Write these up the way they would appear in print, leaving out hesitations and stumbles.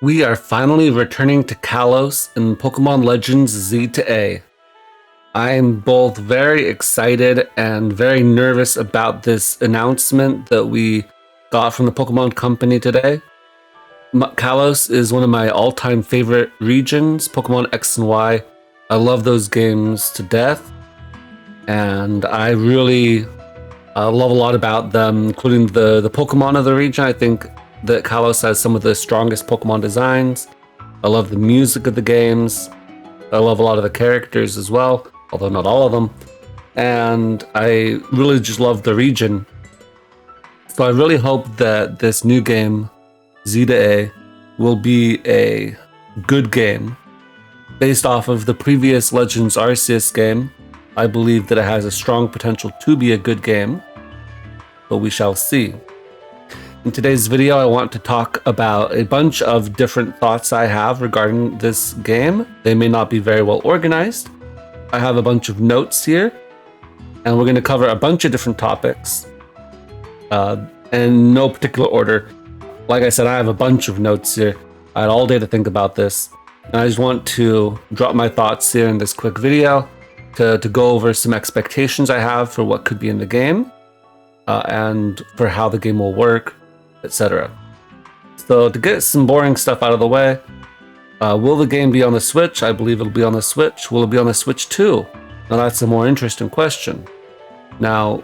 We are finally returning to Kalos in Pokemon Legends Z to A. I am both very excited and very nervous about this announcement that we got from the Pokemon Company today. Kalos is one of my all-time favorite regions, Pokemon X and Y. I love those games to death, and I really love a lot about them, including the Pokemon of the region. I think that Kalos has some of the strongest Pokemon designs. I love the music of the games. I love a lot of the characters as well, although not all of them. And I really just love the region. So I really hope that this new game, Z to A, will be a good game. Based off of the previous Legends Arceus game, I believe that it has a strong potential to be a good game, but we shall see. In today's video, I want to talk about a bunch of different thoughts I have regarding this game. They may not be very well organized. I have a bunch of notes here, and we're going to cover a bunch of different topics in no particular order. Like I said, I have a bunch of notes here. I had all day to think about this, and I just want to drop my thoughts here in this quick video to go over some expectations I have for what could be in the game and for how the game will work, etc. So to get some boring stuff out of the way, will the game be on the Switch? I believe it'll be on the Switch. Will it be on the Switch 2? Now that's a more interesting question. Now,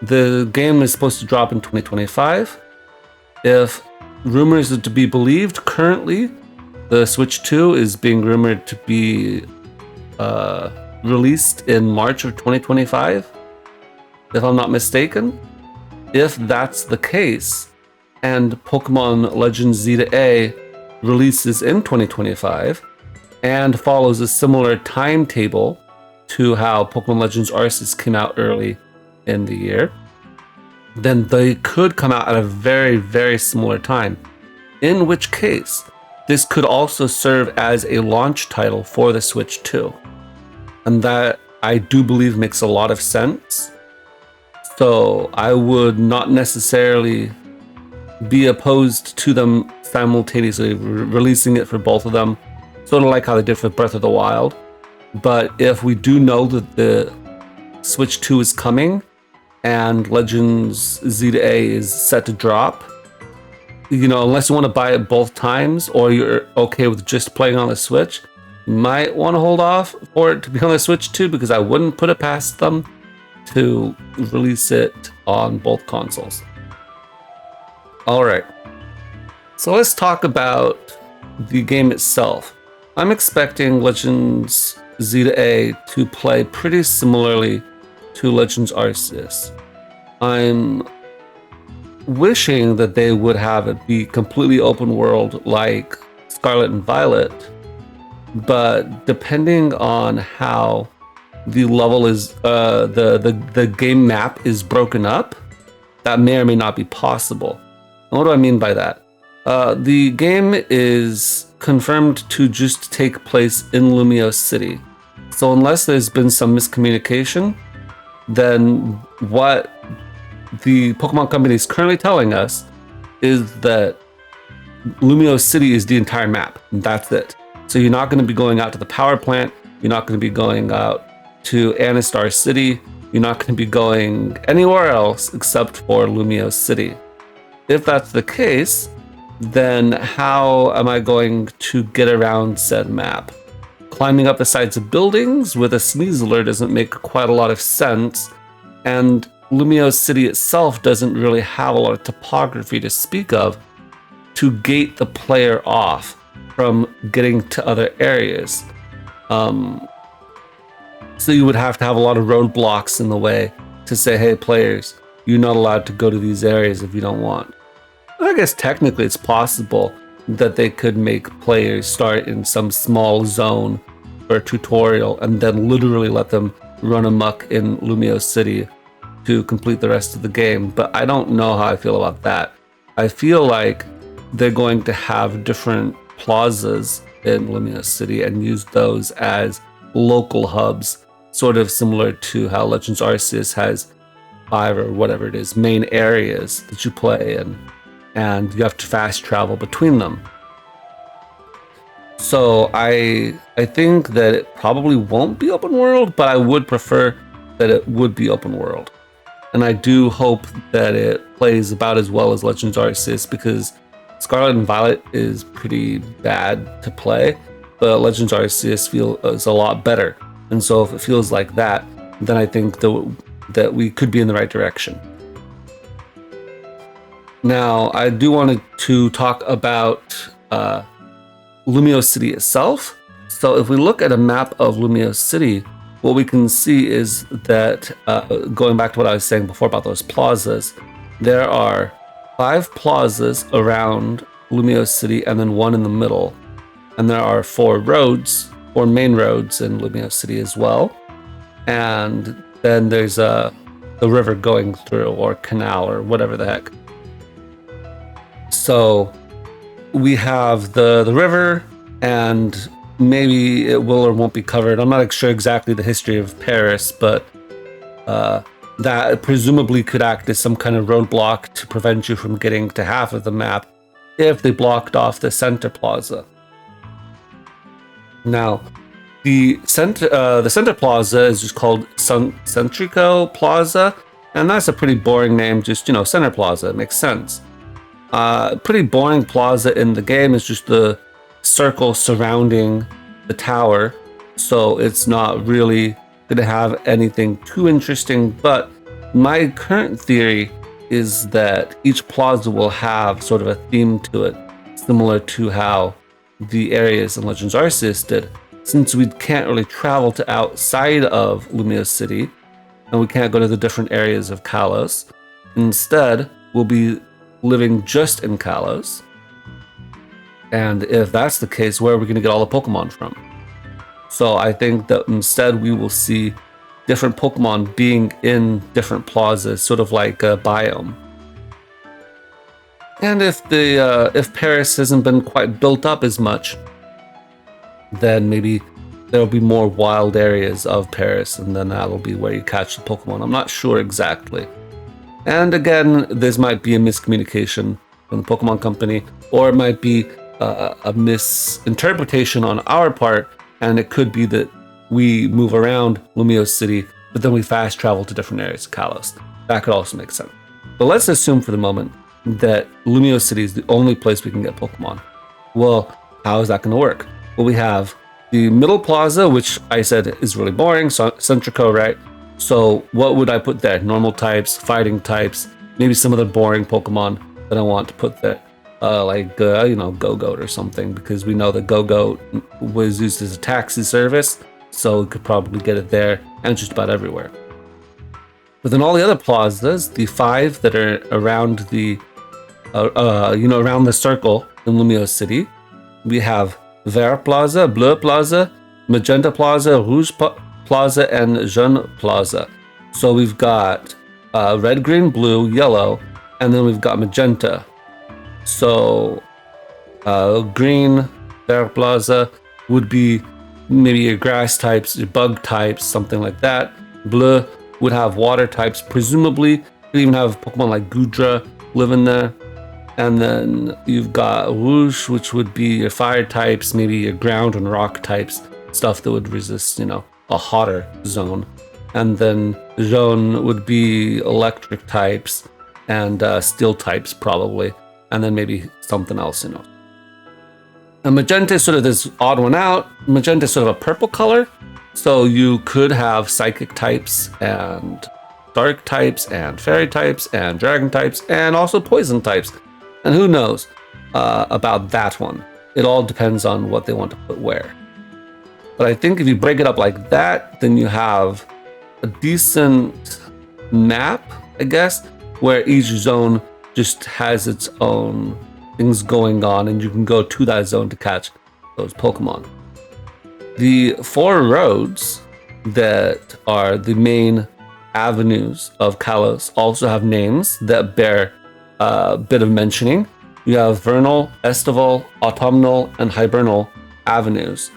the game is supposed to drop in 2025. If rumors are to be believed, currently the Switch 2 is being rumored to be released in March of 2025, if I'm not mistaken. If that's the case, and Pokemon Legends Z to A releases in 2025 and follows a similar timetable to how Pokemon Legends Arceus came out early in the year, then they could come out at a very, very similar time. In which case, this could also serve as a launch title for the Switch 2. And that, I do believe, makes a lot of sense. So I would not necessarily be opposed to them simultaneously releasing it for both of them, sort of like how they did for Breath of the Wild. But if we do know that the Switch 2 is coming and Legends Z to A is set to drop, unless you want to buy it both times or you're okay with just playing on the Switch, you might want to hold off for it to be on the Switch 2, because I wouldn't put it past them to release it on both consoles. Alright, so let's talk about the game itself. I'm expecting Legends Z to A to play pretty similarly to Legends Arceus. I'm wishing that they would have it be completely open world like Scarlet and Violet, but depending on how the level is, the game map is broken up, that may or may not be possible. And what do I mean by that? The game is confirmed to just take place in Lumiose City. So unless there's been some miscommunication, then what the Pokemon Company is currently telling us is that Lumiose City is the entire map. And that's it. So you're not going to be going out to the power plant. You're not going to be going out to Anistar City. You're not going to be going anywhere else except for Lumiose City. If that's the case, then how am I going to get around said map? Climbing up the sides of buildings with a Sneasler doesn't make quite a lot of sense, and Lumiose City itself doesn't really have a lot of topography to speak of to gate the player off from getting to other areas. So you would have to have a lot of roadblocks in the way to say, hey players, you're not allowed to go to these areas if you don't want. I guess technically it's possible that they could make players start in some small zone for a tutorial and then literally let them run amok in Lumiose City to complete the rest of the game, but I don't know how I feel about that. I feel like they're going to have different plazas in Lumiose City and use those as local hubs, sort of similar to how Legends Arceus has 5 or whatever it is main areas that you play in, and you have to fast travel between them. So I think that it probably won't be open world, but I would prefer that it would be open world. And I do hope that it plays about as well as Legends Arceus, because Scarlet and Violet is pretty bad to play, but Legends Arceus is a lot better. And so if it feels like that, then I think that we could be in the right direction. Now, I do want to talk about Lumiose City itself. So if we look at a map of Lumiose City, what we can see is that, going back to what I was saying before about those plazas, there are 5 plazas around Lumiose City and then 1 in the middle. And there are 4 roads, 4 main roads in Lumiose City as well. And then there's the river going through, or canal, or whatever the heck. So we have the river, and maybe it will or won't be covered. I'm not sure exactly the history of Paris, but that presumably could act as some kind of roadblock to prevent you from getting to half of the map if they blocked off the center plaza. Now, the center plaza is just called Centrico Plaza, and that's a pretty boring name. Just, center plaza. It makes sense. Pretty boring plaza in the game is just the circle surrounding the tower, so it's not really going to have anything too interesting. But my current theory is that each plaza will have sort of a theme to it, similar to how the areas in Legends Arceus did. Since we can't really travel to outside of Lumiose City, and we can't go to the different areas of Kalos, instead we'll be living just in Kalos. And if that's the case, where are we going to get all the Pokemon from? So I think that instead we will see different Pokemon being in different plazas, sort of like a biome. And if Paris hasn't been quite built up as much, then maybe there'll be more wild areas of Paris, and then that'll be where you catch the Pokemon. I'm not sure exactly. And again, this might be a miscommunication from the Pokemon Company, or it might be a misinterpretation on our part, and it could be that we move around Lumiose City, but then we fast travel to different areas of Kalos. That could also make sense. But let's assume for the moment that Lumiose City is the only place we can get Pokemon. Well, how is that going to work? Well, we have the middle plaza, which I said is really boring, so Centrico, right? So what would I put there? Normal types, fighting types, maybe some of the boring Pokemon that I want to put there. Like Go-Goat or something, because we know that Go-Goat was used as a taxi service, so we could probably get it there and just about everywhere. But then all the other plazas, the 5 that are around the around the circle in Lumiose City, we have Vert Plaza, Bleu Plaza, Magenta Plaza, Rouge Plaza, and Jaune Plaza. So we've got red, green, blue, yellow, and then we've got magenta. So green, Vert Plaza would be maybe your grass types, your bug types, something like that. Bleu would have water types, presumably. You could even have Pokemon like Goodra live in there. And then you've got Rouge, which would be your fire types, maybe your ground and rock types, stuff that would resist, a hotter zone. And then Jaune would be electric types and steel types, probably. And then maybe something else, And magenta is sort of this odd one out. Magenta is sort of a purple color. So you could have psychic types and dark types and fairy types and dragon types and also poison types. And who knows about that one. It all depends on what they want to put where. But I think if you break it up like that, then you have a decent map, I guess, where each zone just has its own things going on, and you can go to that zone to catch those Pokemon. The 4 roads that are the main avenues of Kalos also have names that bear a bit of mentioning. You have Vernal, Estival, Autumnal, and Hibernal avenues,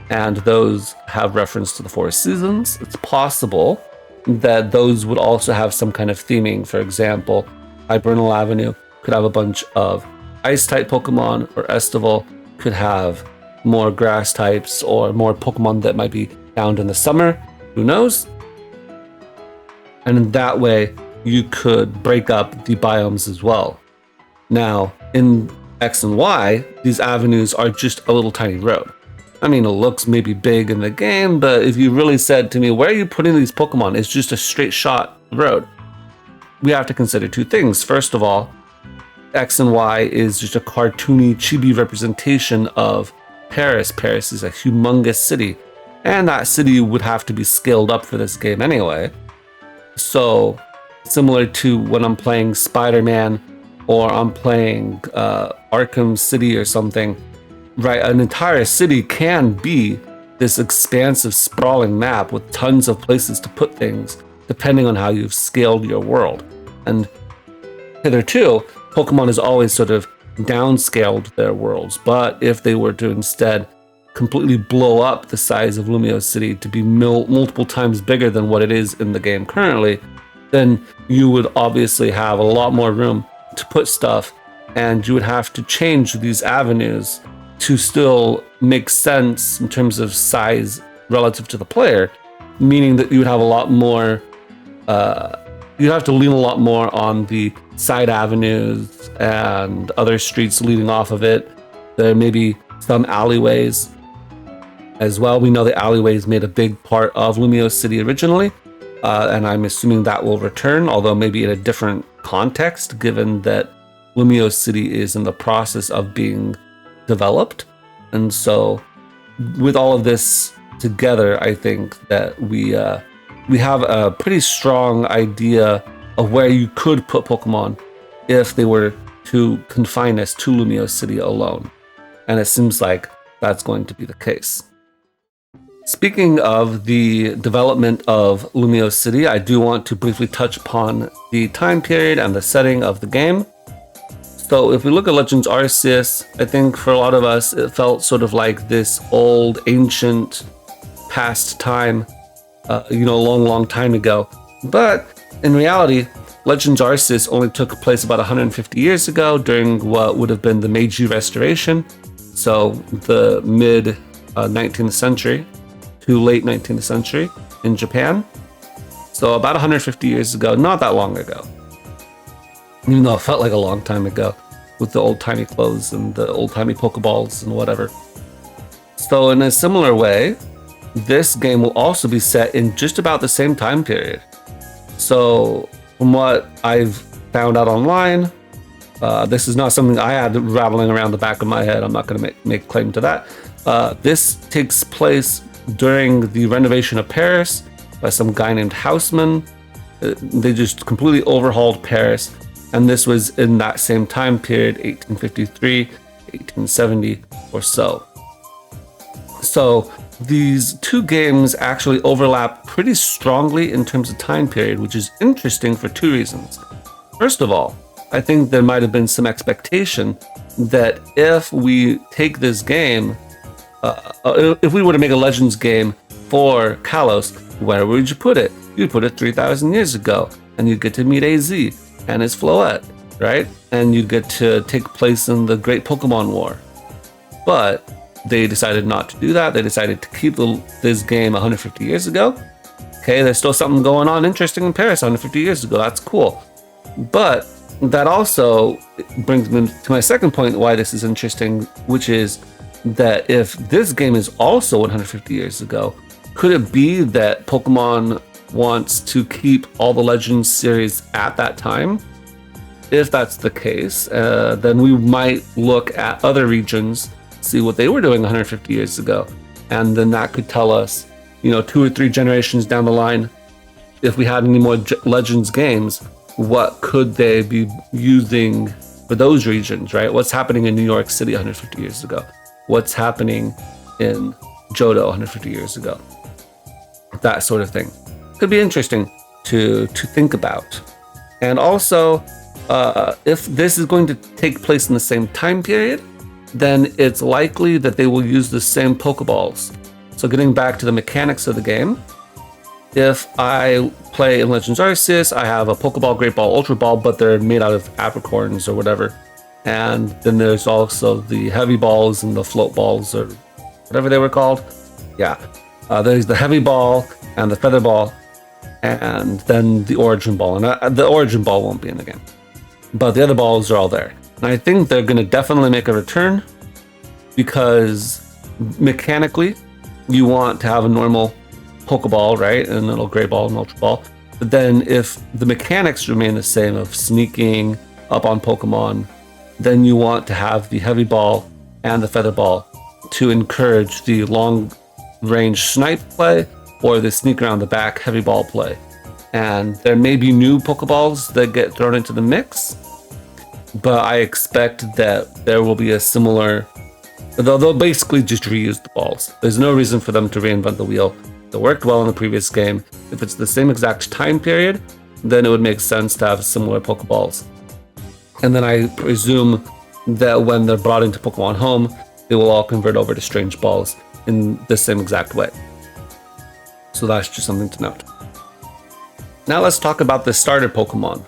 and those have reference to the 4 seasons. It's possible that those would also have some kind of theming. For example, Hibernal Avenue could have a bunch of Ice-type Pokemon, or Estival could have more grass types or more Pokemon that might be found in the summer. Who knows? And in that way, you could break up the biomes as well. Now, in X and Y, these avenues are just a little tiny road. I mean, it looks maybe big in the game, but if you really said to me, where are you putting these Pokemon? It's just a straight shot road. We have to consider two things. First of all, X and Y is just a cartoony chibi representation of Paris. Paris is a humongous city, and that city would have to be scaled up for this game anyway. So, similar to when I'm playing Spider-Man or I'm playing Arkham City or something, right? An entire city can be this expansive, sprawling map with tons of places to put things, depending on how you've scaled your world. And hitherto, Pokemon has always sort of downscaled their worlds, but if they were to instead completely blow up the size of Lumiose City to be multiple times bigger than what it is in the game currently, then you would obviously have a lot more room to put stuff, and you would have to change these avenues to still make sense in terms of size relative to the player, meaning that you would have a lot more, you'd have to lean a lot more on the side avenues and other streets leading off of it. There may be some alleyways as well. We know the alleyways made a big part of Lumiose City originally, and I'm assuming that will return, although maybe in a different context, given that Lumiose City is in the process of being developed. And so with all of this together, I think that we have a pretty strong idea of where you could put Pokemon if they were to confine us to Lumiose City alone. And it seems like that's going to be the case. Speaking of the development of Lumiose City, I do want to briefly touch upon the time period and the setting of the game. So if we look at Legends Arceus, I think for a lot of us, it felt sort of like this old, ancient, past time, a long time ago. But in reality, Legends Arceus only took place about 150 years ago during what would have been the Meiji Restoration. So the mid 19th century to late 19th century in Japan. So about 150 years ago, not that long ago. Even though it felt like a long time ago with the old-timey clothes and the old-timey Pokeballs and whatever. So in a similar way, this game will also be set in just about the same time period. So from what I've found out online, this is not something I had rattling around the back of my head. I'm not going to make claim to that. This takes place during the renovation of Paris by some guy named Haussmann. They just completely overhauled Paris, and this was in that same time period, 1853, 1870 or so. So these two games actually overlap pretty strongly in terms of time period, which is interesting for two reasons. First of all, I think there might have been some expectation that if we take this game, if we were to make a Legends game for Kalos, where would you put it? You'd put it 3,000 years ago, and you'd get to meet AZ and his Floette, right? And you'd get to take place in the Great Pokemon War. But they decided not to do that. They decided to keep this game 150 years ago. Okay, there's still something going on interesting in Paris 150 years ago. That's cool. But that also brings me to my second point why this is interesting, which is that if this game is also 150 years ago, could it be that Pokemon wants to keep all the Legends series at that time? If that's the case, then we might look at other regions, see what they were doing 150 years ago, and then that could tell us, 2 or 3 generations down the line, if we had any more Legends games, what could they be using for those regions, right? What's happening in New York City 150 years ago? What's happening in Johto 150 years ago? That sort of thing. Could be interesting to think about. And also, if this is going to take place in the same time period, then it's likely that they will use the same Pokeballs. So getting back to the mechanics of the game, if I play in Legends Arceus, I have a Pokeball, Great Ball, Ultra Ball, but they're made out of apricorns or whatever. And then there's also the heavy balls and the float balls or whatever they were called. Yeah. There's the heavy ball and the feather ball, and then the origin ball. And the origin ball won't be in the game, but the other balls are all there. And I think they're going to definitely make a return because mechanically, you want to have a normal Pokeball, right? And a little gray ball and Ultra Ball. But then if the mechanics remain the same of sneaking up on Pokemon, then you want to have the heavy ball and the feather ball to encourage the long range snipe play or the sneak around the back heavy ball play. And there may be new Pokeballs that get thrown into the mix, but I expect that there will be a similar, they'll basically just reuse the balls. There's no reason for them to reinvent the wheel. It worked well in the previous game. If it's the same exact time period, then it would make sense to have similar Pokeballs. And then I presume that when they're brought into Pokemon Home, they will all convert over to Strange Balls in the same exact way. So that's just something to note. Now let's talk about the starter Pokemon.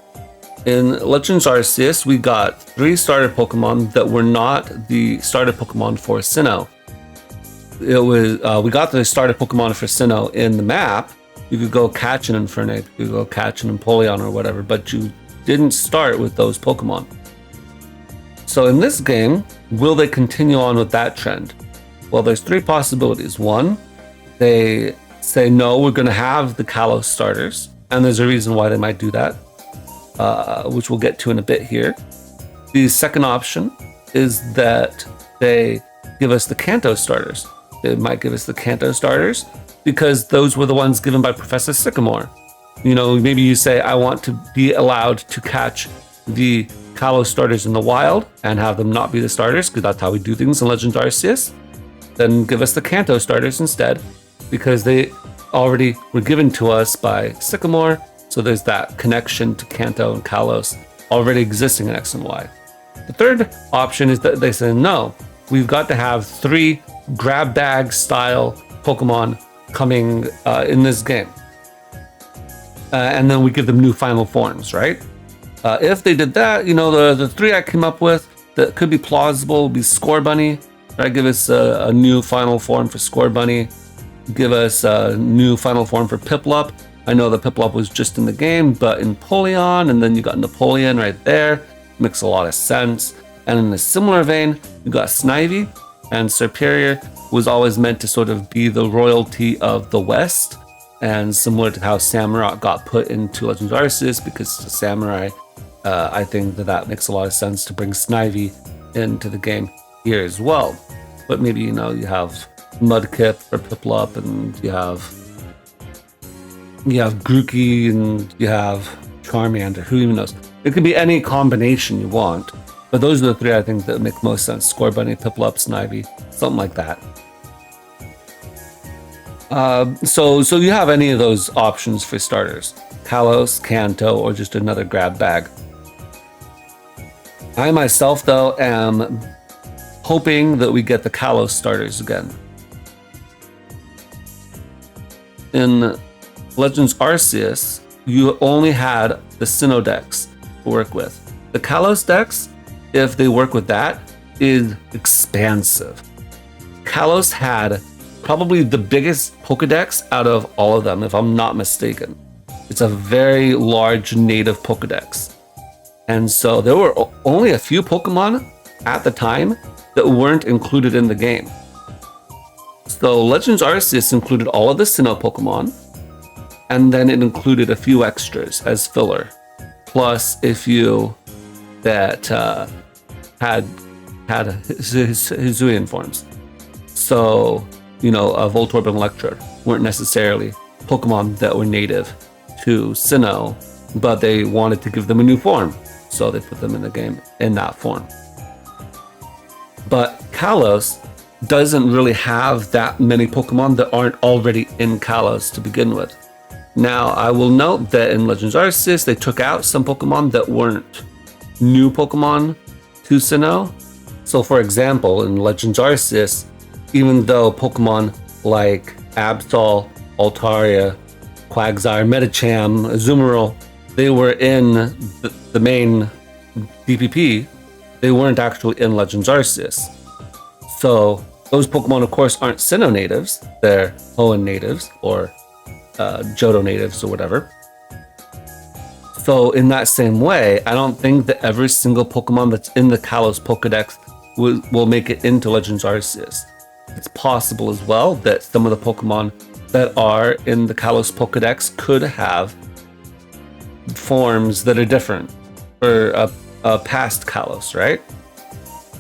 In Legends Arceus, we got 3 starter Pokemon that were not the starter Pokemon for Sinnoh. It was we got the starter Pokemon for Sinnoh in the map. You could go catch an Infernape, you could go catch an Empoleon or whatever, but you didn't start with those Pokemon. So in this game, will they continue on with that trend? Well, there's 3 possibilities. 1, they say, no, we're going to have the Kalos starters, and there's a reason why they might do that, which we'll get to in a bit here. The second option is that they give us the Kanto starters. They might give us the Kanto starters because those were the ones given by Professor Sycamore. You know, maybe you say, I want to be allowed to catch the Kalos starters in the wild and have them not be the starters, because that's how we do things in Legends Arceus. Then give us the Kanto starters instead, because they already were given to us by Sycamore. So there's that connection to Kanto and Kalos already existing in X and Y. The third option is that they say, no, we've got to have 3 grab bag style Pokemon coming in this game. And then we give them new final forms, right? If they did that, you know, the 3 I came up with that could be plausible would be Scorbunny, right? Give us a new final form for Scorbunny. Give us a new final form for Piplup. I know the Piplup was just in the game, but in Empoleon, and then you got Napoleon right there. Makes a lot of sense. And in a similar vein, you got Snivy, and Serperior was always meant to sort of be the royalty of the West, and similar to how Samurott got put into Legends Arceus because it's a samurai. I think that makes a lot of sense to bring Snivy into the game here as well. But maybe, you know, you have Mudkip for Piplup, and you have Grookey, and you have Charmander. Who even knows? It could be any combination you want. But those are the 3 I think that make most sense. Scorbunny, Piplup, Snivy, something like that. So you have any of those options for starters. Kalos, Kanto, or just another grab bag. I myself, though, am hoping that we get the Kalos starters again. In Legends Arceus, you only had the Sinnoh dex to work with. The Kalos dex, if they work with that, is expansive. Kalos had probably the biggest Pokedex out of all of them, if I'm not mistaken. It's a very large native Pokedex. And so there were only a few Pokemon at the time that weren't included in the game. So Legends Arceus included all of the Sinnoh Pokemon, and then it included a few extras as filler, plus a few that had Hisuian forms. So, you know, Voltorb and Electrode weren't necessarily Pokemon that were native to Sinnoh, but they wanted to give them a new form, so they put them in the game in that form. But Kalos doesn't really have that many Pokemon that aren't already in Kalos to begin with. Now, I will note that in Legends Arceus, they took out some Pokemon that weren't new Pokemon to Sinnoh. So, for example, in Legends Arceus, even though Pokemon like Absol, Altaria, Quagsire, Medicham, Azumarill, they were in the main DPP, they weren't actually in Legends Arceus. So Those Pokemon, of course, aren't Sinnoh natives. They're Hoenn natives or Johto natives or whatever. So in that same way, I don't think that every single Pokemon that's in the Kalos Pokedex will make it into Legends Arceus. It's possible as well that some of the Pokemon that are in the Kalos Pokedex could have forms that are different or past Kalos, right?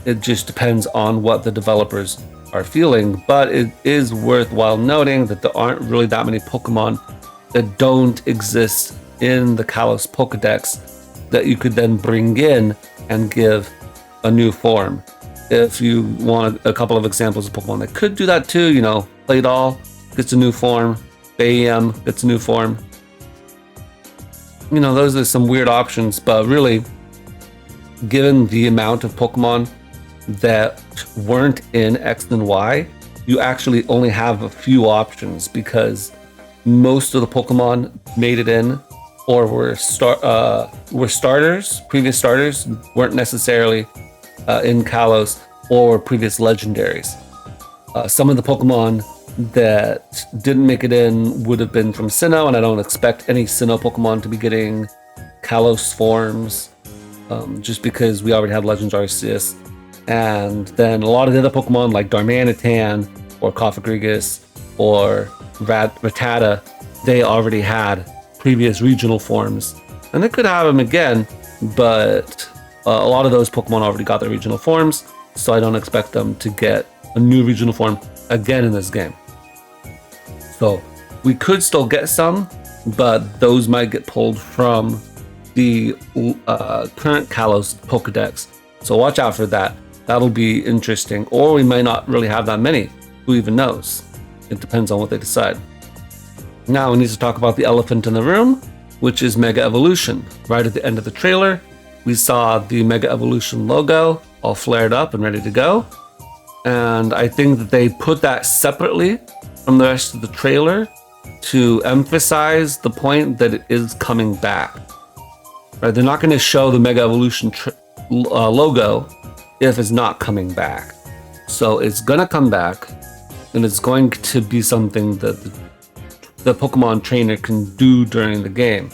It just depends on what the developers are feeling, but it is worthwhile noting that there aren't really that many Pokemon that don't exist in the Kalos Pokedex that you could then bring in and give a new form. If you want a couple of examples of Pokemon that could do that too, Claydol gets a new form, Bayem gets a new form. Those are some weird options, but really, given the amount of Pokemon that weren't in X and Y, you actually only have a few options because most of the Pokemon made it in or were starters. Previous starters weren't necessarily in Kalos or previous legendaries. Some of the Pokemon that didn't make it in would have been from Sinnoh, and I don't expect any Sinnoh Pokemon to be getting Kalos forms, just because we already had Legends Arceus. And then a lot of the other Pokemon like Darmanitan or Cofagrigus or Rattata, they already had previous regional forms. And they could have them again, but a lot of those Pokemon already got their regional forms, so I don't expect them to get a new regional form again in this game. So we could still get some, but those might get pulled from the current Kalos Pokedex. So watch out for that. That'll be interesting. Or we might not really have that many. Who even knows? It depends on what they decide. Now we need to talk about the elephant in the room, which is Mega Evolution. Right at the end of the trailer, we saw the Mega Evolution logo all flared up and ready to go. And I think that they put that separately from the rest of the trailer to emphasize the point that it is coming back. Right? They're not going to show the Mega Evolution logo if it's not coming back. So it's going to come back, and it's going to be something that the Pokemon trainer can do during the game,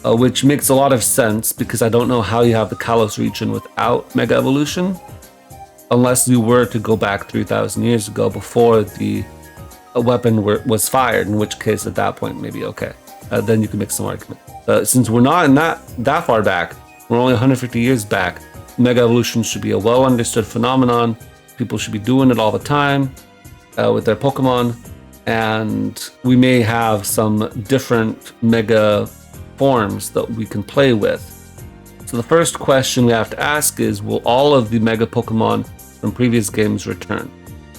which makes a lot of sense because I don't know how you have the Kalos region without Mega Evolution, unless you were to go back 3,000 years ago before the weapon was fired, in which case at that point maybe okay. Then you can make some argument. Since we're not in that far back, we're only 150 years back, Mega Evolution should be a well understood phenomenon. People should be doing it all the time with their Pokemon, and we may have some different Mega forms that we can play with. So the first question we have to ask is, will all of the Mega Pokemon from previous games return?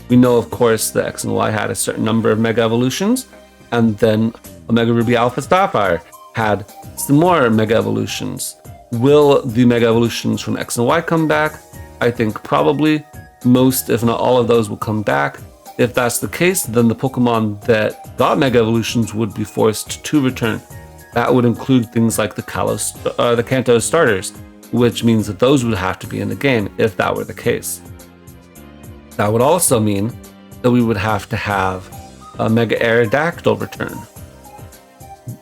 We know, of course, that X and Y had a certain number of Mega Evolutions, and then Omega Ruby Alpha Sapphire had some more Mega Evolutions. Will the Mega Evolutions from X and Y come back? I think probably most, if not all of those, will come back. If that's the case, then the Pokemon that got Mega Evolutions would be forced to return. That would include things like the Kanto starters, which means that those would have to be in the game if that were the case. That would also mean that we would have to have a Mega Aerodactyl return,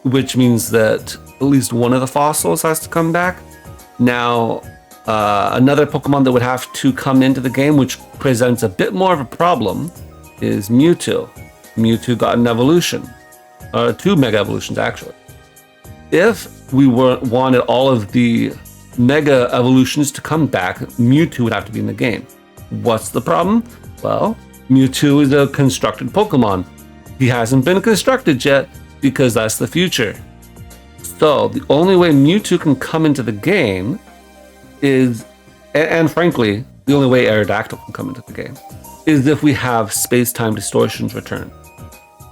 which means that at least one of the fossils has to come back. Now, another Pokemon that would have to come into the game, which presents a bit more of a problem, is Mewtwo. Mewtwo got an evolution, two Mega Evolutions actually. If we wanted all of the Mega Evolutions to come back, Mewtwo would have to be in the game. What's the problem? Well, Mewtwo is a constructed Pokemon. He hasn't been constructed yet because that's the future. So the only way Mewtwo can come into the game is, and frankly, the only way Aerodactyl can come into the game, is if we have space-time distortions return.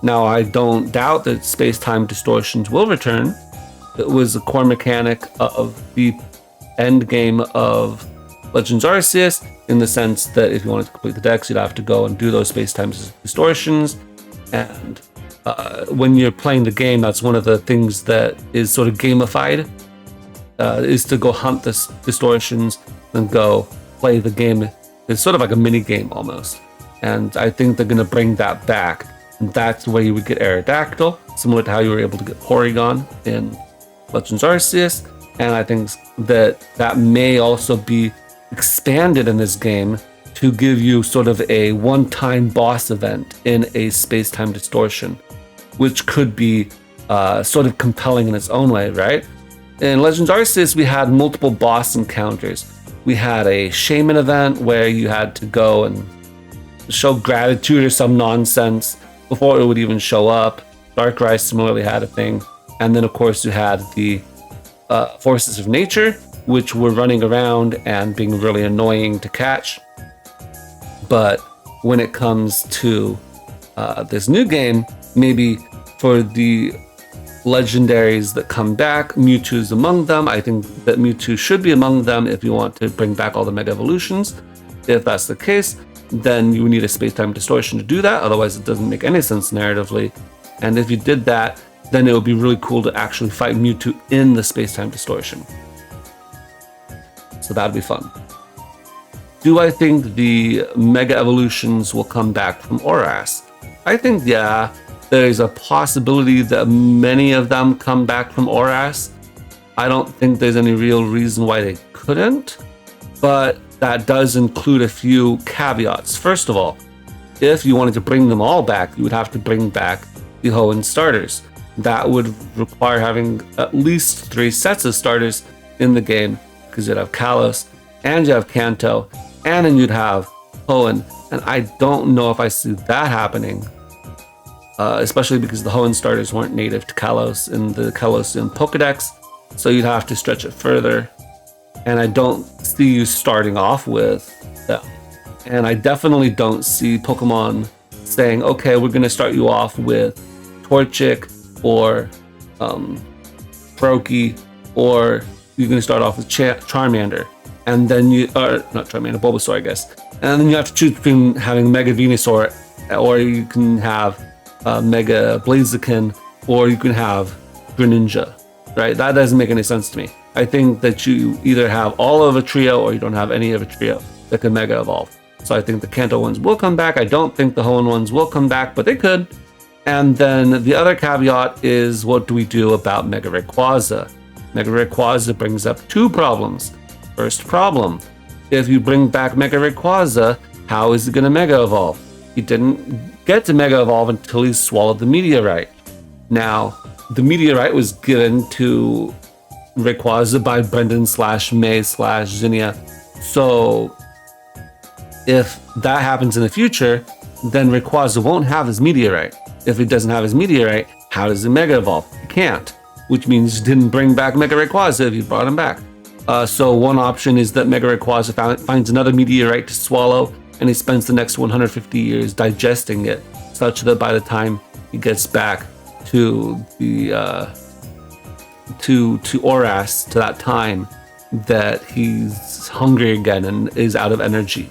Now, I don't doubt that space-time distortions will return. It was a core mechanic of the end game of Legends Arceus, in the sense that if you wanted to complete the dex, you'd have to go and do those space-time distortions. And when you're playing the game, that's one of the things that is sort of gamified, is to go hunt the distortions and go play the game. It's sort of like a mini game almost. And I think they're going to bring that back. And that's where you would get Aerodactyl, similar to how you were able to get Porygon in Legends Arceus. And I think that may also be expanded in this game to give you sort of a one-time boss event in a space-time distortion, which could be sort of compelling in its own way, right? In Legends Arceus, we had multiple boss encounters. We had a Shaman event where you had to go and show gratitude or some nonsense before it would even show up. Darkrai similarly had a thing. And then, of course, you had the Forces of Nature, which were running around and being really annoying to catch. But when it comes to this new game, maybe for the legendaries that come back, Mewtwo is among them. I think that Mewtwo should be among them if you want to bring back all the Mega Evolutions. If that's the case, then you need a space-time distortion to do that. Otherwise, it doesn't make any sense narratively. And if you did that, then it would be really cool to actually fight Mewtwo in the space-time distortion. So that'd be fun. Do I think the Mega Evolutions will come back from ORAS? I think, yeah, there's a possibility that many of them come back from ORAS. I don't think there's any real reason why they couldn't, but that does include a few caveats. First of all, if you wanted to bring them all back, you would have to bring back the Hoenn starters. That would require having at least 3 sets of starters in the game, because you'd have Kalos, and you have Kanto, and then you'd have Hoenn. And I don't know if I see that happening, especially because the Hoenn starters weren't native to Kalos in the Kalosian Pokedex, so you'd have to stretch it further. And I don't see you starting off with them. And I definitely don't see Pokemon saying, okay, we're going to start you off with Torchic or Froakie, or you're going to start off with Charmander. And then you, or not Charmander, Bulbasaur, I guess. And then you have to choose between having Mega Venusaur, or you can have Mega Blaziken, or you can have Greninja, right? That doesn't make any sense to me. I think that you either have all of a trio or you don't have any of a trio that can Mega Evolve. So I think the Kanto ones will come back. I don't think the Hoenn ones will come back, but they could. And then the other caveat is, what do we do about Mega Rayquaza? Mega Rayquaza brings up 2 problems. First problem, if you bring back Mega Rayquaza, how is it going to Mega Evolve? He didn't get to Mega Evolve until he swallowed the meteorite. Now, the meteorite was given to Rayquaza by Brendan/May/Zinnia. So if that happens in the future, then Rayquaza won't have his meteorite. If he doesn't have his meteorite, how does he Mega Evolve? He can't, which means you didn't bring back Mega Rayquaza if you brought him back. So one option is that Mega Rayquaza finds another meteorite to swallow, and he spends the next 150 years digesting it, such that by the time he gets back to the to ORAS, to that time, that he's hungry again and is out of energy.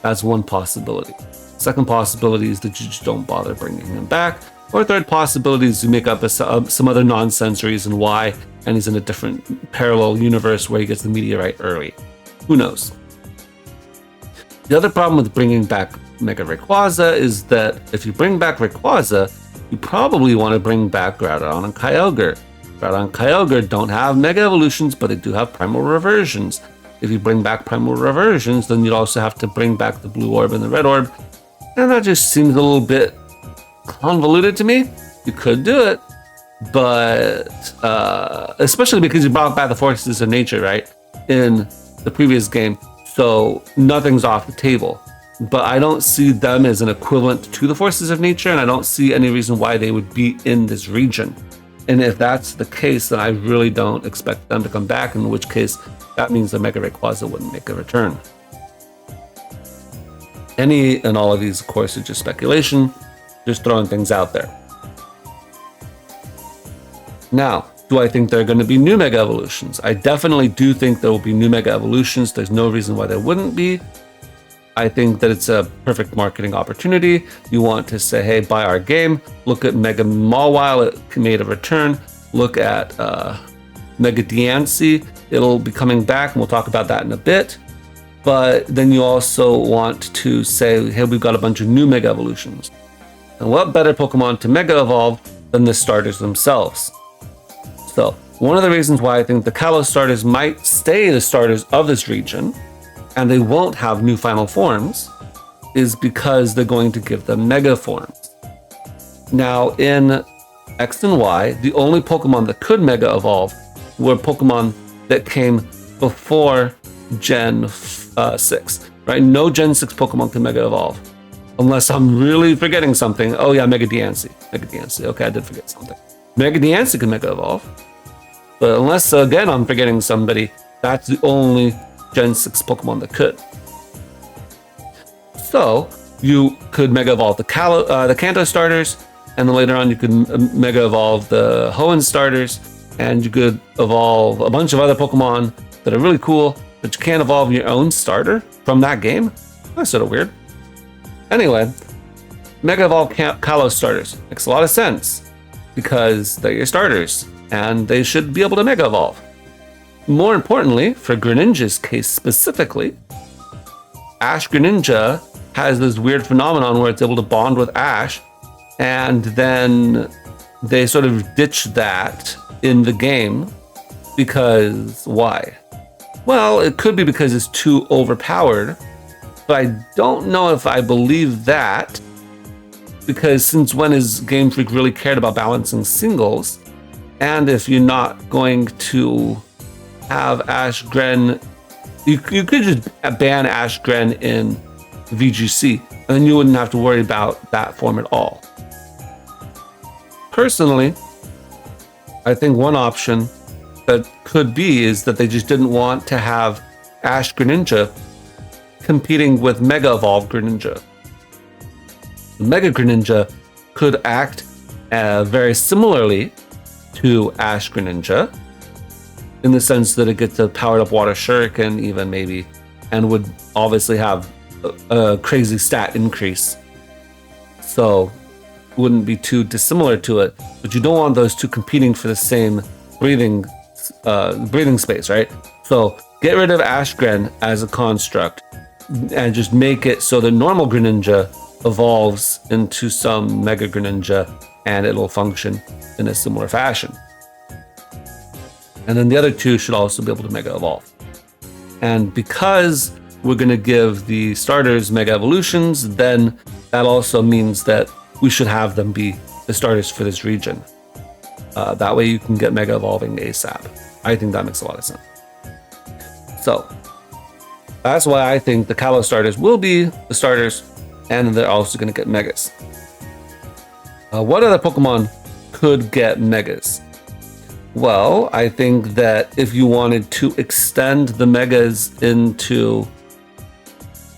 That's one possibility. Second possibility is that you just don't bother bringing him back. Or third possibility is you make up some other nonsense reason why, and he's in a different parallel universe where he gets the meteorite early. Who knows? The other problem with bringing back Mega Rayquaza is that if you bring back Rayquaza, you probably want to bring back Groudon and Kyogre. Groudon and Kyogre don't have Mega Evolutions, but they do have Primal Reversions. If you bring back Primal Reversions, then you'd also have to bring back the Blue Orb and the Red Orb, and that just seems a little bit convoluted to me. You could do it, but especially because you brought back the Forces of Nature, right, in the previous game, so nothing's off the table. But I don't see them as an equivalent to the Forces of Nature, and I don't see any reason why they would be in this region. And if that's the case, then I really don't expect them to come back, in which case that means the Mega Rayquaza wouldn't make a return. Any and all of these, of course, are just speculation, just throwing things out there. Now, do I think there are going to be new Mega Evolutions? I definitely do think there will be new Mega Evolutions. There's no reason why there wouldn't be. I think that it's a perfect marketing opportunity. You want to say, hey, buy our game. Look at Mega Mawile, it made a return. Look at Mega Diancie, it'll be coming back, and we'll talk about that in a bit. but then you also want to say, hey, we've got a bunch of new Mega Evolutions. And what better Pokemon to Mega Evolve than the starters themselves? So, one of the reasons why I think the Kalos starters might stay the starters of this region, and they won't have new final forms, is because they're going to give them Mega forms. Now, in X and Y, the only Pokemon that could Mega Evolve were Pokemon that came before Gen 6, right? No Gen 6 Pokemon can Mega Evolve. Unless I'm really forgetting something. Oh yeah, Mega Diancie. Okay, I did forget something. Mega Diancie can Mega Evolve. But unless, again, I'm forgetting somebody, that's the only Gen 6 Pokemon that could. So, you could Mega Evolve the Kanto starters, and then later on you could Mega Evolve the Hoenn starters, and you could evolve a bunch of other Pokemon that are really cool, but you can't evolve your own starter from that game? That's sort of weird. Anyway, Mega Evolve Kalos starters makes a lot of sense, because they're your starters, and they should be able to Mega Evolve. More importantly, for Greninja's case specifically, Ash Greninja has this weird phenomenon where it's able to bond with Ash, and then they sort of ditch that in the game because why? Well, it could be because it's too overpowered, but I don't know if I believe that, because since when has Game Freak really cared about balancing singles? And if you're not going to have Ash Gren, you could just ban Ash Gren in VGC, and then you wouldn't have to worry about that form at all. Personally, I think one option that could be is that they just didn't want to have Ash Greninja competing with Mega Evolved Greninja. The Mega Greninja could act very similarly to Ash Greninja, in the sense that it gets a powered up Water Shuriken even maybe, and would obviously have a crazy stat increase. So wouldn't be too dissimilar to it, but you don't want those two competing for the same breathing space, right? So get rid of Ash Gren as a construct and just make it so the normal Greninja evolves into some Mega Greninja, and it'll function in a similar fashion. And then the other two should also be able to Mega Evolve. And because we're going to give the starters Mega Evolutions, then that also means that we should have them be the starters for this region. That way you can get Mega Evolving ASAP. I think that makes a lot of sense. So that's why I think the Kalos starters will be the starters, and they're also going to get Megas. What other Pokemon could get Megas? Well, I think that if you wanted to extend the Megas into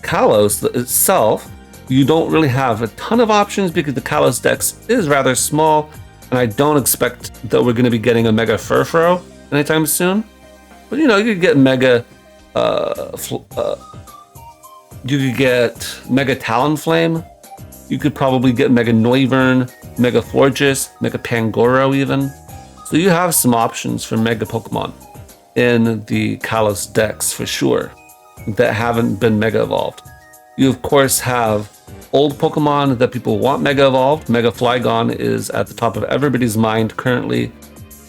Kalos itself, you don't really have a ton of options because the Kalos Dex is rather small, and I don't expect that we're going to be getting a Mega Furfrou anytime soon. But you could get Mega Talonflame. You could probably get Mega Noivern, Mega Florges, Mega Pangoro even. So you have some options for Mega Pokemon in the Kalos Dex for sure that haven't been Mega Evolved. You of course have old Pokemon that people want Mega Evolved. Mega Flygon is at the top of everybody's mind currently.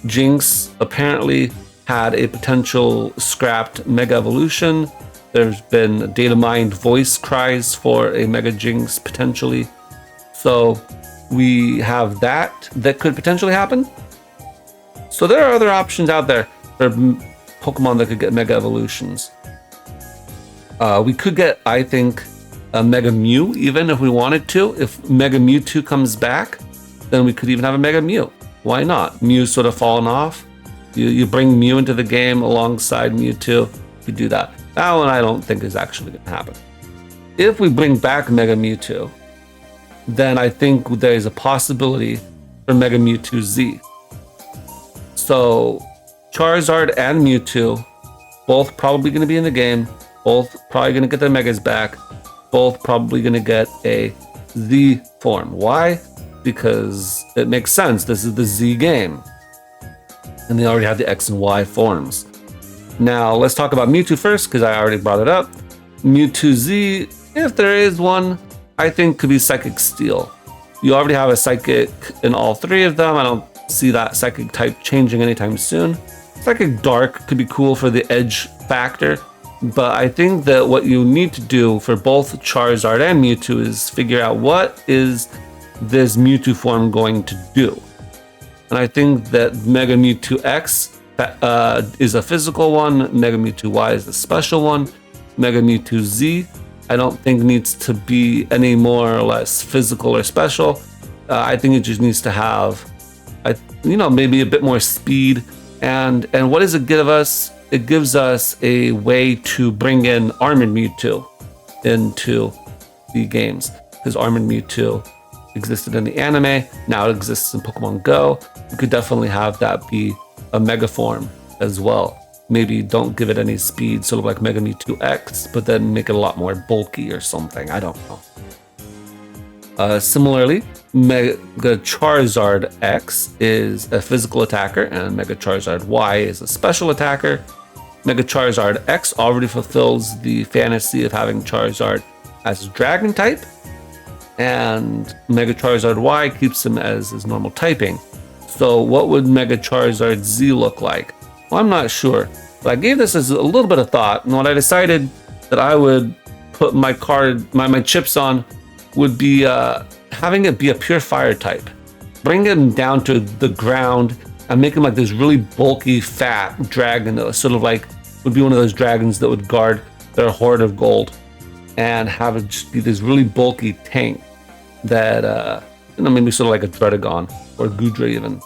Jinx apparently had a potential scrapped Mega Evolution. There's been data mined voice cries for a Mega Jinx potentially. So we have that could potentially happen. So there are other options out there for Pokemon that could get Mega Evolutions. We could get, I think, a Mega Mew even if we wanted to. If Mega Mewtwo comes back, then we could even have a Mega Mew. Why not? Mew's sort of fallen off. You bring Mew into the game alongside Mewtwo. You do that. That one I don't think is actually going to happen. If we bring back Mega Mewtwo, then I think there's a possibility for Mega Mewtwo Z. So Charizard and Mewtwo, both probably going to be in the game, both probably going to get their Megas back, both probably going to get a Z form. Why? Because it makes sense. This is the Z game. And they already have the X and Y forms. Now, let's talk about Mewtwo first, because I already brought it up. Mewtwo Z, if there is one, I think could be Psychic Steel. You already have a Psychic in all three of them. I don't see that Psychic type changing anytime soon. Psychic Dark could be cool for the edge factor, but I think that what you need to do for both Charizard and Mewtwo is figure out what is this Mewtwo form going to do. And I think that Mega Mewtwo X is a physical one, Mega Mewtwo Y is a special one, Mega Mewtwo Z I don't think needs to be any more or less physical or special. I think it just needs to have, maybe a bit more speed. And what does it give us? It gives us a way to bring in Armored Mewtwo into the games, because Armored Mewtwo existed in the anime, now it exists in Pokemon Go. You could definitely have that be a Mega form as well. Maybe don't give it any speed, sort of like Mega Mewtwo X, but then make it a lot more bulky or something. I don't know. Similarly, Mega Charizard X is a physical attacker, and Mega Charizard Y is a special attacker. Mega Charizard X already fulfills the fantasy of having Charizard as a dragon type, and Mega Charizard Y keeps him as his normal typing. So what would Mega Charizard Z look like? Well, I'm not sure, but I gave this as a little bit of thought, and what I decided that I would put my chips on would be having it be a pure fire type. Bring him down to the ground and make him like this really bulky, fat dragon that sort of like would be one of those dragons that would guard their hoard of gold, and have it just be this really bulky tank that, maybe sort of like a Dredagon or Goodra even.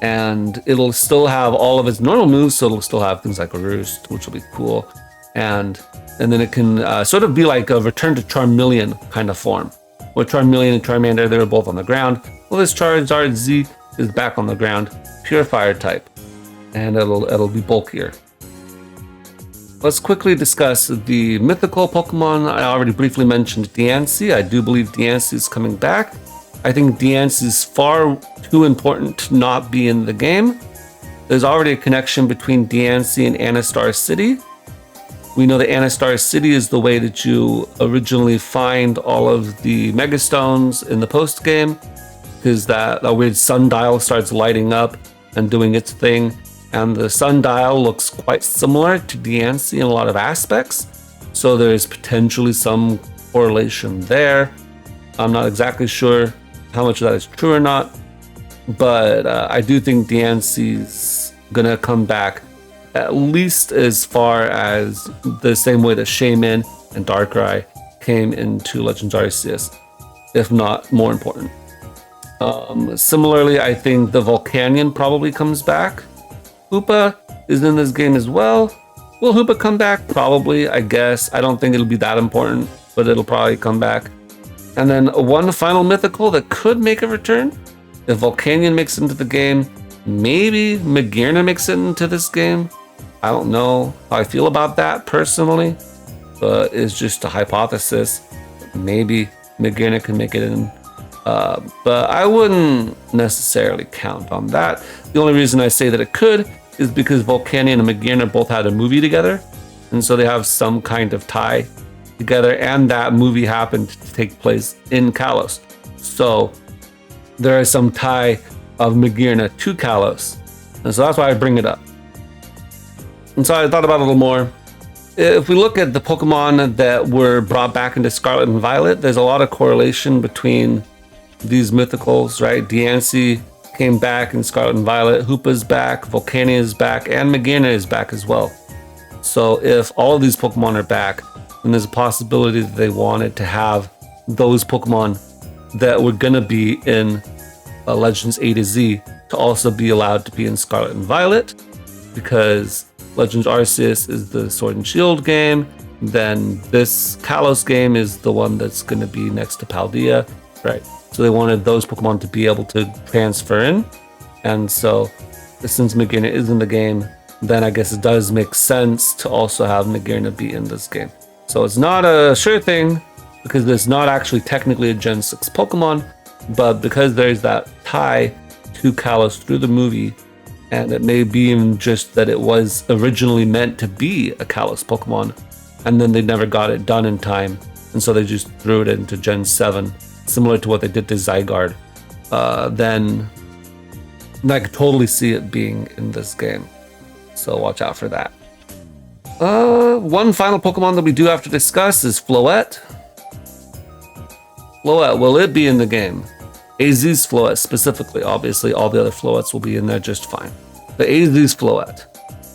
And it'll still have all of its normal moves, so it'll still have things like a Roost, which will be cool. And then it can sort of be like a Return to Charmeleon kind of form, where Charmeleon and Charmander, they were both on the ground. Well, this Charizard Z is back on the ground, pure fire type, and it'll be bulkier. Let's quickly discuss the mythical Pokemon. I already briefly mentioned Diancie. I do believe Diancie is coming back. I think Diancie is far too important to not be in the game. There's already a connection between Diancie and Anastar City. We know that Anastar City is the way that you originally find all of the Megastones in the post game, because that weird sundial starts lighting up and doing its thing. And the sundial looks quite similar to Diancie in a lot of aspects. So there's potentially some correlation there. I'm not exactly sure how much of that is true or not, but I do think Diancie's gonna come back at least as far as the same way that Shaymin and Darkrai came into Legends Arceus, if not more important. Similarly, I think the Volcanion probably comes back. Hoopa is in this game as well. Will Hoopa come back? Probably, I guess. I don't think it'll be that important, but it'll probably come back. And then one final mythical that could make a return. If Volcanion makes it into the game, maybe Magearna makes it into this game. I don't know how I feel about that personally, but it's just a hypothesis. Maybe Magearna can make it in. But I wouldn't necessarily count on that. The only reason I say that it could is because Volcanion and Magearna both had a movie together, and so they have some kind of tie together, and that movie happened to take place in Kalos. So there is some tie of Magearna to Kalos, and so that's why I bring it up. And so I thought about it a little more. If we look at the Pokemon that were brought back into Scarlet and Violet, there's a lot of correlation between these mythicals, right? Diancie came back in Scarlet and Violet, Hoopa's back, Volcanion is back, and Magearna is back as well. So if all of these Pokemon are back, then there's a possibility that they wanted to have those Pokemon that were gonna be in Legends A to Z to also be allowed to be in Scarlet and Violet, because Legends Arceus is the Sword and Shield game, then this Kalos game is the one that's gonna be next to Paldea, right? So they wanted those Pokemon to be able to transfer in. And so since Magearna is in the game, then I guess it does make sense to also have Magearna be in this game. So it's not a sure thing, because it's not actually technically a Gen 6 Pokemon, but because there's that tie to Kalos through the movie, and it may be even just that it was originally meant to be a Kalos Pokemon, and then they never got it done in time, and so they just threw it into Gen 7, similar to what they did to Zygarde, then I could totally see it being in this game. So watch out for that. One final Pokemon that we do have to discuss is Floette. Floette, will it be in the game? AZ's Floette specifically. Obviously, all the other Floettes will be in there just fine. But AZ's Floette.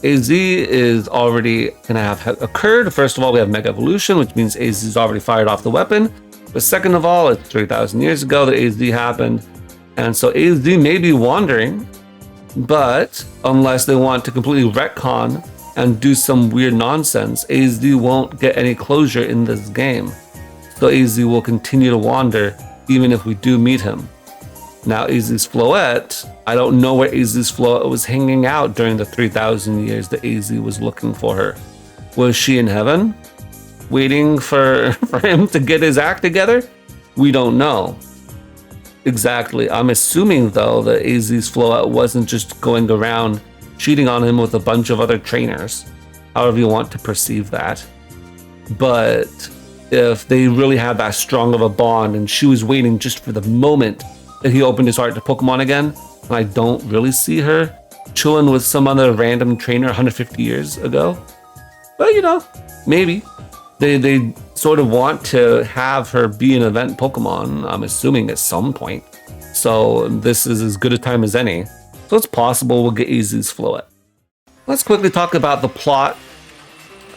AZ is already gonna have occurred. First of all, we have Mega Evolution, which means AZ's already fired off the weapon. But second of all, it's 3,000 years ago that AZ happened. And so AZ may be wandering, but unless they want to completely retcon and do some weird nonsense, AZ won't get any closure in this game. So AZ will continue to wander even if we do meet him. Now AZ's Floette, I don't know where AZ's Floette was hanging out during the 3,000 years that AZ was looking for her. Was she in heaven? Waiting for him to get his act together? We don't know. Exactly. I'm assuming though that AZ's Floette wasn't just going around cheating on him with a bunch of other trainers, however you want to perceive that. But if they really had that strong of a bond and she was waiting just for the moment that he opened his heart to Pokemon again, and I don't really see her chilling with some other random trainer 150 years ago. But you know, maybe. They sort of want to have her be an event Pokemon, I'm assuming at some point. So this is as good a time as any. So it's possible we'll get AZ's Floette. Let's quickly talk about the plot.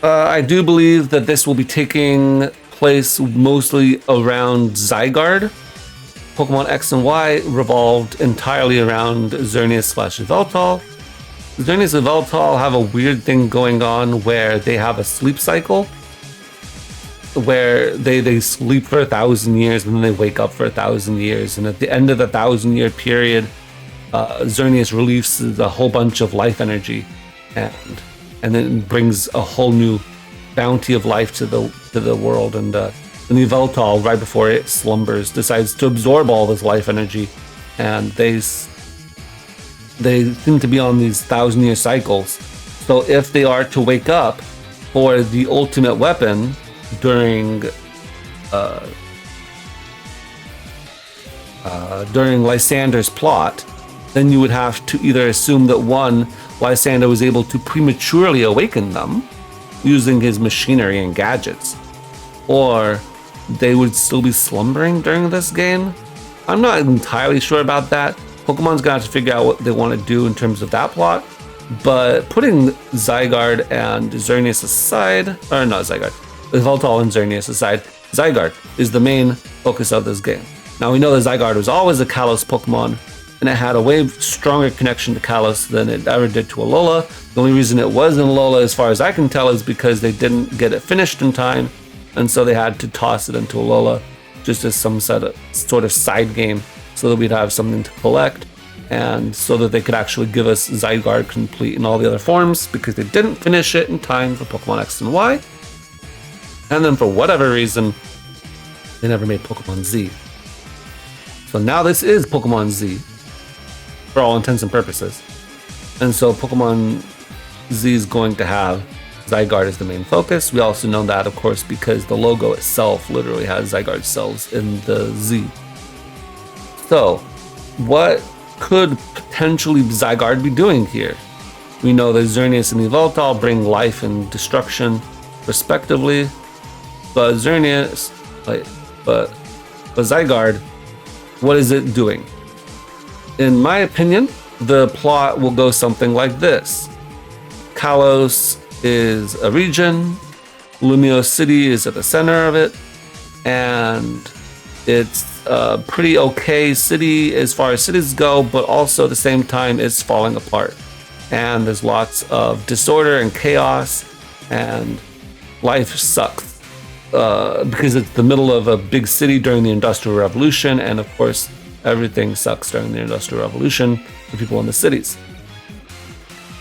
I do believe that this will be taking place mostly around Zygarde. Pokemon X and Y revolved entirely around Xerneas/Yveltal. Xerneas and Yveltal have a weird thing going on where they have a sleep cycle, where they sleep for 1,000 years and then they wake up for 1,000 years. And at the end of the 1,000-year period, Xerneas releases a whole bunch of life energy and then brings a whole new bounty of life to the world. And Yveltal, right before it slumbers, decides to absorb all this life energy, and they seem to be on these 1,000-year cycles. So if they are to wake up for the ultimate weapon during Lysander's plot, then you would have to either assume that one, Lysander was able to prematurely awaken them using his machinery and gadgets, or they would still be slumbering during this game. I'm not entirely sure about that. Pokemon's gonna have to figure out what they want to do in terms of that plot. But putting Zygarde and Xerneas aside, or not Zygarde, Yveltal and Xerneas aside, Zygarde is the main focus of this game. Now we know that Zygarde was always a Kalos Pokemon, and it had a way stronger connection to Kalos than it ever did to Alola. The only reason it was in Alola, as far as I can tell, is because they didn't get it finished in time, and so they had to toss it into Alola just as some sort of side game, so that we'd have something to collect, and so that they could actually give us Zygarde complete in all the other forms, because they didn't finish it in time for Pokemon X and Y. And then for whatever reason, they never made Pokemon Z. So now this is Pokemon Z, for all intents and purposes. And so Pokemon Z is going to have Zygarde as the main focus. We also know that, of course, because the logo itself literally has Zygarde cells in the Z. So, what could potentially Zygarde be doing here? We know that Xerneas and Yveltal bring life and destruction, respectively. But but Zygarde, what is it doing? In my opinion, the plot will go something like this. Kalos is a region, Lumiose City is at the center of it, and it's a pretty okay city as far as cities go, but also at the same time it's falling apart. And there's lots of disorder and chaos, and life sucks. Because it's the middle of a big city during the Industrial Revolution, and of course, everything sucks during the Industrial Revolution for people in the cities.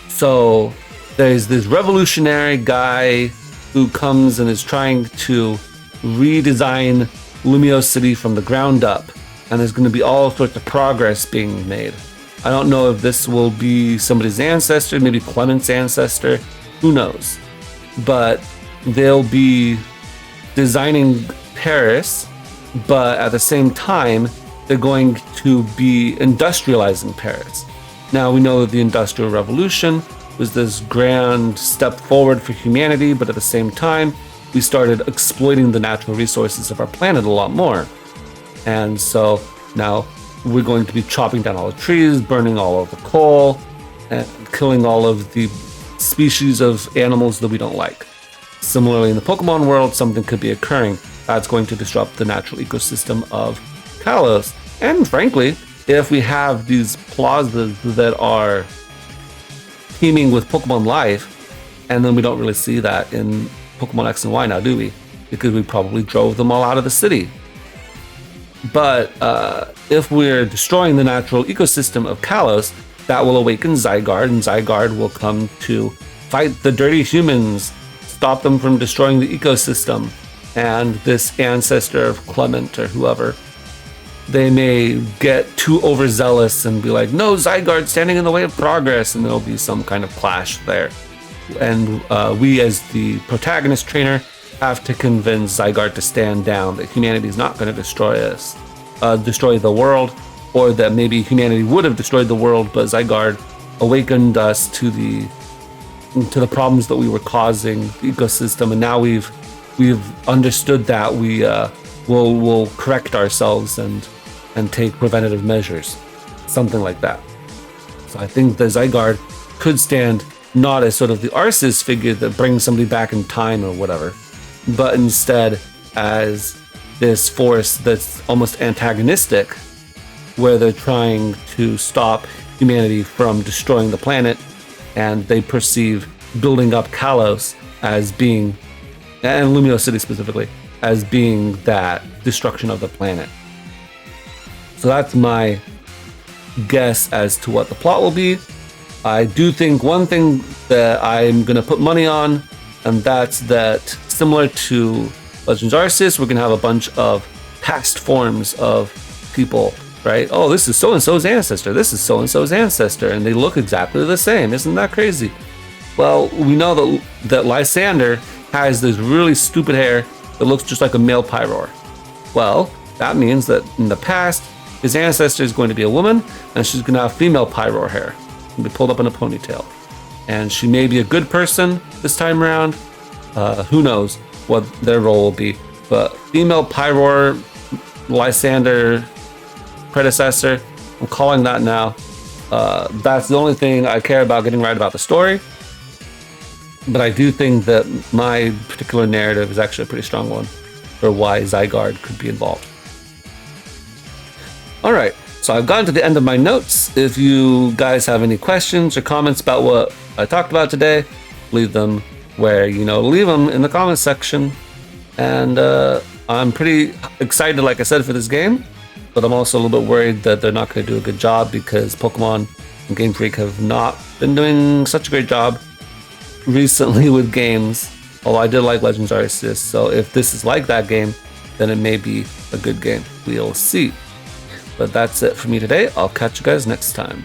So there's this revolutionary guy who comes and is trying to redesign Lumiose City from the ground up, and there's going to be all sorts of progress being made. I don't know if this will be somebody's ancestor, maybe Clement's ancestor, who knows. But they'll be designing Paris, but at the same time, they're going to be industrializing Paris. Now, we know that the Industrial Revolution was this grand step forward for humanity, but at the same time, we started exploiting the natural resources of our planet a lot more. And so now we're going to be chopping down all the trees, burning all of the coal, and killing all of the species of animals that we don't like. Similarly, in the Pokemon world, something could be occurring that's going to disrupt the natural ecosystem of Kalos. And frankly, if we have these plazas that are teeming with Pokemon life, and then we don't really see that in Pokemon X and Y now, do we? Because we probably drove them all out of the city. But if we're destroying the natural ecosystem of Kalos, that will awaken Zygarde, and Zygarde will come to fight the dirty humans, stop them from destroying the ecosystem. And this ancestor of Clement or whoever, they may get too overzealous and be like, no, Zygarde standing in the way of progress, and there'll be some kind of clash there. And we as the protagonist trainer have to convince Zygarde to stand down, that humanity is not going to destroy us, destroy the world, or that maybe humanity would have destroyed the world, but Zygarde awakened us to the problems that we were causing the ecosystem, and now we've understood that we will correct ourselves and take preventative measures, something like that. So I think the Zygarde could stand not as sort of the Arceus figure that brings somebody back in time or whatever, but instead as this force that's almost antagonistic, where they're trying to stop humanity from destroying the planet, and they perceive building up Kalos as being, and Lumiose City specifically, as being that destruction of the planet. So that's my guess as to what the plot will be. I do think one thing that I'm going to put money on, and that's that similar to Legends Arceus, we're going to have a bunch of past forms of people, right? Oh, this is so-and-so's ancestor. This is so-and-so's ancestor. And they look exactly the same. Isn't that crazy? Well, we know that Lysander has this really stupid hair that looks just like a male Pyroar. Well, that means that in the past, his ancestor is going to be a woman, and she's going to have female Pyroar hair and be pulled up in a ponytail. And she may be a good person this time around. Who knows what their role will be. But female Pyroar, Lysander predecessor, I'm calling that now. That's the only thing I care about getting right about the story. But I do think that my particular narrative is actually a pretty strong one for why Zygarde could be involved. All right, so I've gotten to the end of my notes. If you guys have any questions or comments about what I talked about today, leave them where you know to leave them in the comments section. And I'm pretty excited, like I said, for this game, but I'm also a little bit worried that they're not going to do a good job because Pokemon and Game Freak have not been doing such a great job recently with games. Although I did like Legends Arceus, so if this is like that game, then it may be a good game. We'll see. But that's it for me today. I'll catch you guys next time.